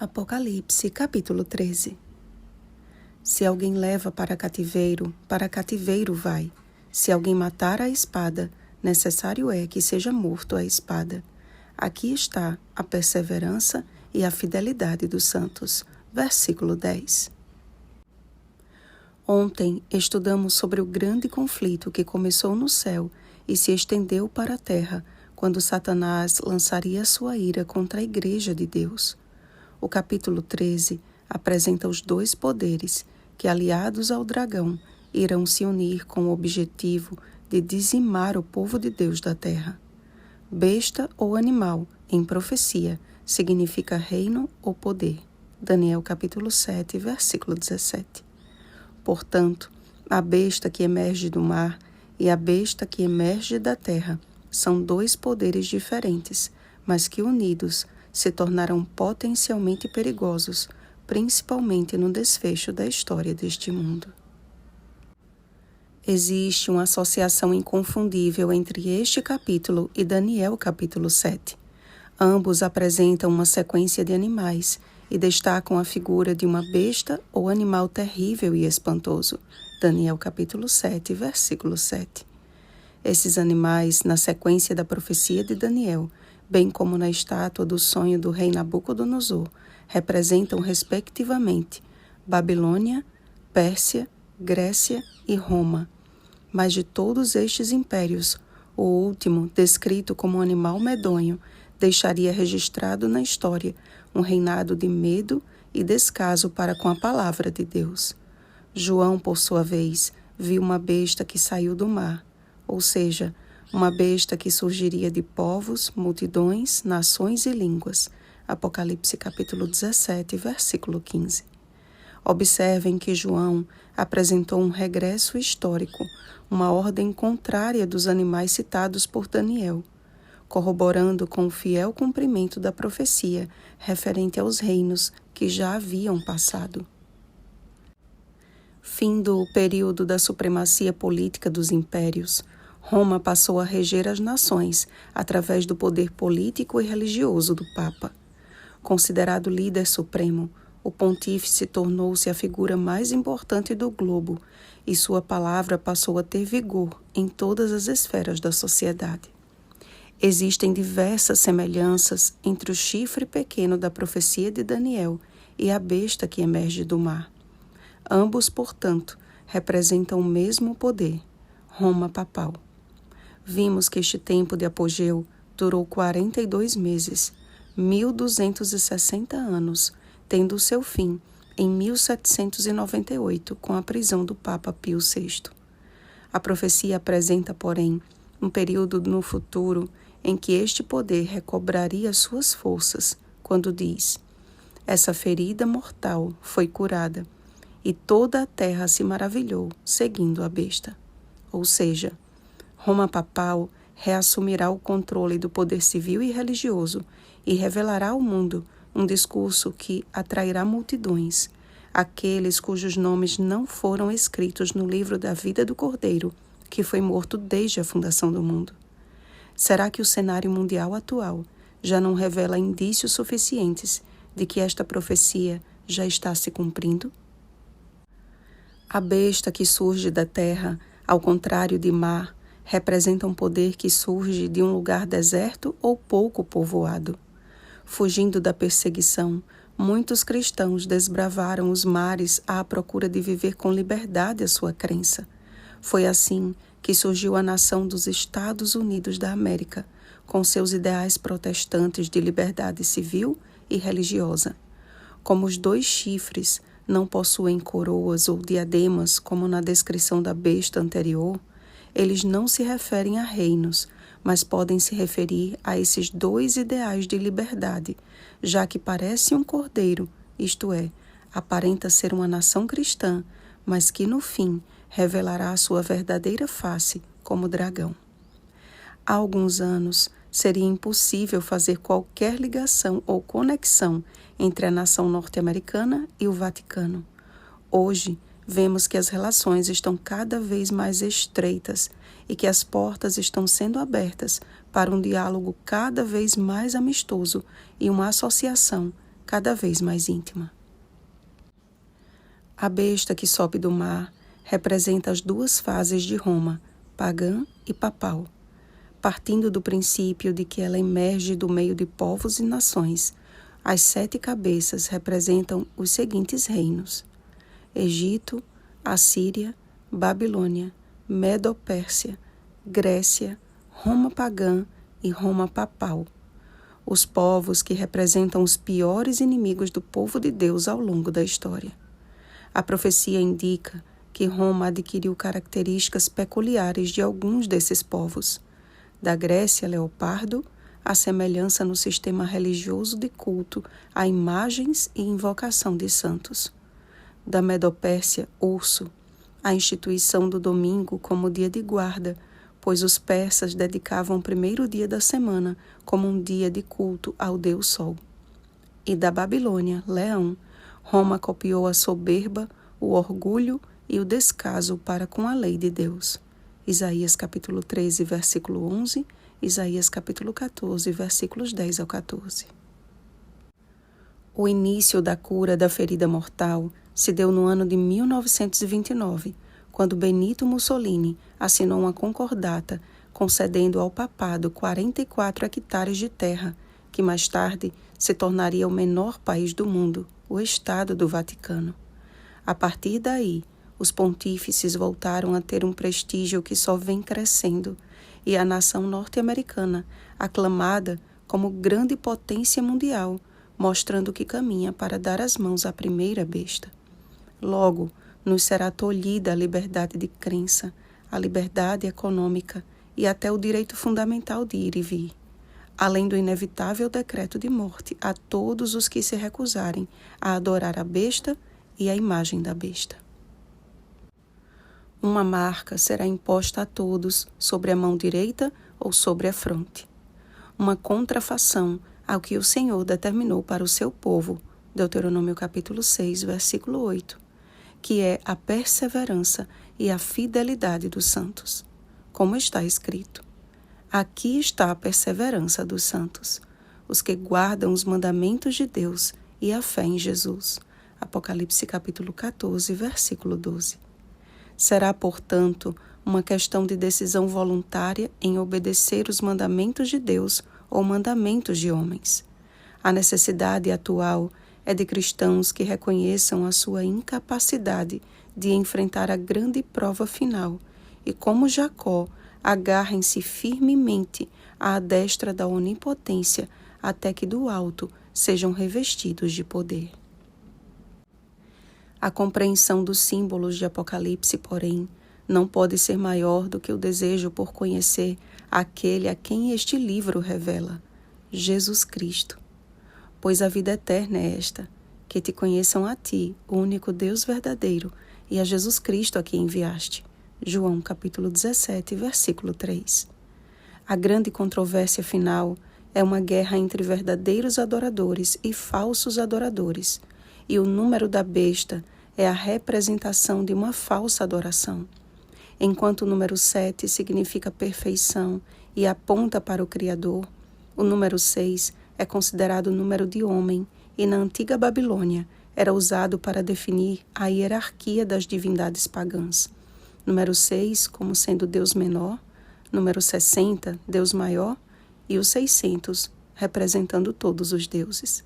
Apocalipse, capítulo 13. Se alguém leva para cativeiro vai. Se alguém matar a espada, necessário é que seja morto a espada. Aqui está a perseverança e a fidelidade dos santos. Versículo 10. Ontem estudamos sobre o grande conflito que começou no céu e se estendeu para a terra, quando Satanás lançaria sua ira contra a Igreja de Deus. O capítulo 13 apresenta os dois poderes que, aliados ao dragão, irão se unir com o objetivo de dizimar o povo de Deus da terra. Besta ou animal, em profecia, significa reino ou poder. Daniel capítulo 7, versículo 17. Portanto, a besta que emerge do mar e a besta que emerge da terra são dois poderes diferentes, mas que unidos se tornarão potencialmente perigosos, principalmente no desfecho da história deste mundo. Existe uma associação inconfundível entre este capítulo e Daniel capítulo 7. Ambos apresentam uma sequência de animais e destacam a figura de uma besta ou animal terrível e espantoso. Daniel capítulo 7, versículo 7. Esses animais, na sequência da profecia de Daniel, bem como na estátua do sonho do rei Nabucodonosor, representam respectivamente Babilônia, Pérsia, Grécia e Roma. Mas de todos estes impérios, o último, descrito como um animal medonho, deixaria registrado na história um reinado de medo e descaso para com a palavra de Deus. João, por sua vez, viu uma besta que saiu do mar, ou seja, uma besta que surgiria de povos, multidões, nações e línguas. Apocalipse capítulo 17, versículo 15. Observem que João apresentou um regresso histórico, uma ordem contrária dos animais citados por Daniel, corroborando com o fiel cumprimento da profecia referente aos reinos que já haviam passado. Fim do período da supremacia política dos impérios, Roma passou a reger as nações através do poder político e religioso do Papa. Considerado líder supremo, o pontífice tornou-se a figura mais importante do globo e sua palavra passou a ter vigor em todas as esferas da sociedade. Existem diversas semelhanças entre o chifre pequeno da profecia de Daniel e a besta que emerge do mar. Ambos, portanto, representam o mesmo poder, Roma papal. Vimos que este tempo de apogeu durou 42 meses, 1260 anos, tendo seu fim em 1798 com a prisão do Papa Pio VI. A profecia apresenta, porém, um período no futuro em que este poder recobraria suas forças, quando diz: essa ferida mortal foi curada, e toda a terra se maravilhou, seguindo a besta. Ou seja, Roma papal reassumirá o controle do poder civil e religioso e revelará ao mundo um discurso que atrairá multidões, aqueles cujos nomes não foram escritos no livro da vida do Cordeiro, que foi morto desde a fundação do mundo. Será que o cenário mundial atual já não revela indícios suficientes de que esta profecia já está se cumprindo? A besta que surge da terra, ao contrário de mar, representa um poder que surge de um lugar deserto ou pouco povoado. Fugindo da perseguição, muitos cristãos desbravaram os mares à procura de viver com liberdade a sua crença. Foi assim que surgiu a nação dos Estados Unidos da América, com seus ideais protestantes de liberdade civil e religiosa. Como os dois chifres não possuem coroas ou diademas, como na descrição da besta anterior, eles não se referem a reinos, mas podem se referir a esses dois ideais de liberdade, já que parece um cordeiro, isto é, aparenta ser uma nação cristã, mas que no fim revelará a sua verdadeira face como dragão. Há alguns anos, seria impossível fazer qualquer ligação ou conexão entre a nação norte-americana e o Vaticano. Hoje, vemos que as relações estão cada vez mais estreitas e que as portas estão sendo abertas para um diálogo cada vez mais amistoso e uma associação cada vez mais íntima. A besta que sobe do mar representa as duas fases de Roma, pagã e papal, partindo do princípio de que ela emerge do meio de povos e nações. As 7 cabeças representam os seguintes reinos: Egito, Assíria, Babilônia, Medo-Pérsia, Grécia, Roma pagã e Roma papal. Os povos que representam os piores inimigos do povo de Deus ao longo da história. A profecia indica que Roma adquiriu características peculiares de alguns desses povos. Da Grécia, leopardo, a semelhança no sistema religioso de culto a imagens e invocação de santos. Da Medo-Pérsia, urso, a instituição do domingo como dia de guarda, pois os persas dedicavam o primeiro dia da semana como um dia de culto ao Deus Sol. E da Babilônia, leão, Roma copiou a soberba, o orgulho e o descaso para com a lei de Deus. Isaías capítulo 13, versículo 11, Isaías capítulo 14, versículos 10 ao 14. O início da cura da ferida mortal se deu no ano de 1929, quando Benito Mussolini assinou uma concordata concedendo ao papado 44 hectares de terra, que mais tarde se tornaria o menor país do mundo, o Estado do Vaticano. A partir daí, os pontífices voltaram a ter um prestígio que só vem crescendo, e a nação norte-americana, aclamada como grande potência mundial, mostrando que caminha para dar as mãos à primeira besta. Logo, nos será tolhida a liberdade de crença, a liberdade econômica e até o direito fundamental de ir e vir, além do inevitável decreto de morte a todos os que se recusarem a adorar a besta e a imagem da besta. Uma marca será imposta a todos sobre a mão direita ou sobre a fronte. Uma contrafação ao que o Senhor determinou para o seu povo, Deuteronômio capítulo 6, versículo 8, que é a perseverança e a fidelidade dos santos. Como está escrito: aqui está a perseverança dos santos, os que guardam os mandamentos de Deus e a fé em Jesus. Apocalipse capítulo 14, versículo 12. Será, portanto, uma questão de decisão voluntária em obedecer os mandamentos de Deus ou mandamentos de homens. A necessidade atual é de cristãos que reconheçam a sua incapacidade de enfrentar a grande prova final e, como Jacó, agarrem-se firmemente à destra da onipotência até que do alto sejam revestidos de poder. A compreensão dos símbolos de Apocalipse, porém, não pode ser maior do que o desejo por conhecer aquele a quem este livro revela, Jesus Cristo. Pois a vida eterna é esta, que te conheçam a ti, o único Deus verdadeiro, e a Jesus Cristo a quem enviaste. João capítulo 17, versículo 3. A grande controvérsia final é uma guerra entre verdadeiros adoradores e falsos adoradores, e o número da besta é a representação de uma falsa adoração. Enquanto o número 7 significa perfeição e aponta para o Criador, o número 6 é considerado o número de homem e na antiga Babilônia era usado para definir a hierarquia das divindades pagãs. Número 6 como sendo Deus menor, número 60, Deus maior, e o 600 representando todos os deuses.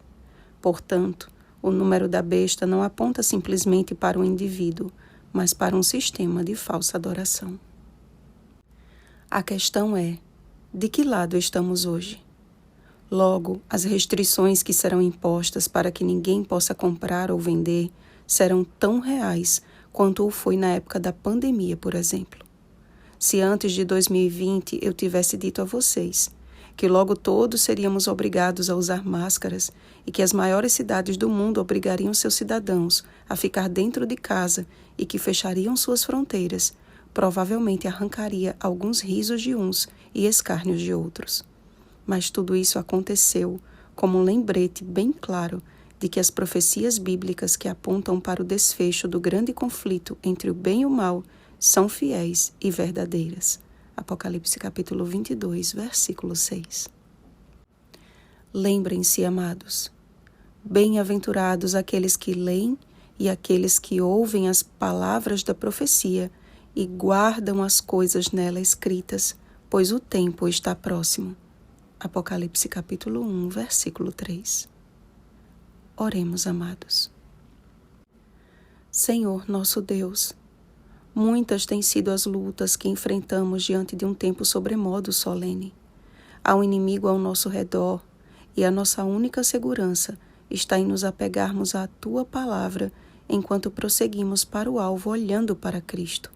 Portanto, o número da besta não aponta simplesmente para um indivíduo, mas para um sistema de falsa adoração. A questão é: de que lado estamos hoje? Logo, as restrições que serão impostas para que ninguém possa comprar ou vender serão tão reais quanto o foi na época da pandemia, por exemplo. Se antes de 2020 eu tivesse dito a vocês que logo todos seríamos obrigados a usar máscaras e que as maiores cidades do mundo obrigariam seus cidadãos a ficar dentro de casa e que fechariam suas fronteiras, provavelmente arrancaria alguns risos de uns e escárnios de outros. Mas tudo isso aconteceu como um lembrete bem claro de que as profecias bíblicas que apontam para o desfecho do grande conflito entre o bem e o mal são fiéis e verdadeiras. Apocalipse capítulo 22, versículo 6. Lembrem-se, amados, Bem-aventurados aqueles que leem e aqueles que ouvem as palavras da profecia e guardam as coisas nela escritas, pois o tempo está próximo. Apocalipse capítulo 1, versículo 3. Oremos, amados. Senhor nosso Deus, muitas têm sido as lutas que enfrentamos diante de um tempo sobremodo solene. Há um inimigo ao nosso redor e a nossa única segurança está em nos apegarmos à Tua palavra enquanto prosseguimos para o alvo olhando para Cristo.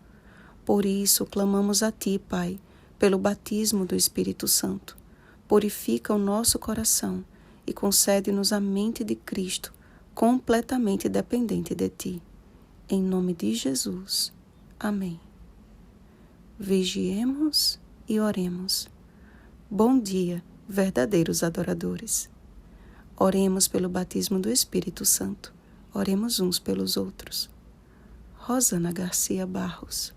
Por isso, clamamos a Ti, Pai, pelo batismo do Espírito Santo. Purifica o nosso coração e concede-nos a mente de Cristo, completamente dependente de Ti. Em nome de Jesus. Amém. Vigiemos e oremos. Bom dia, verdadeiros adoradores. Oremos pelo batismo do Espírito Santo. Oremos uns pelos outros. Rosana Garcia Barros.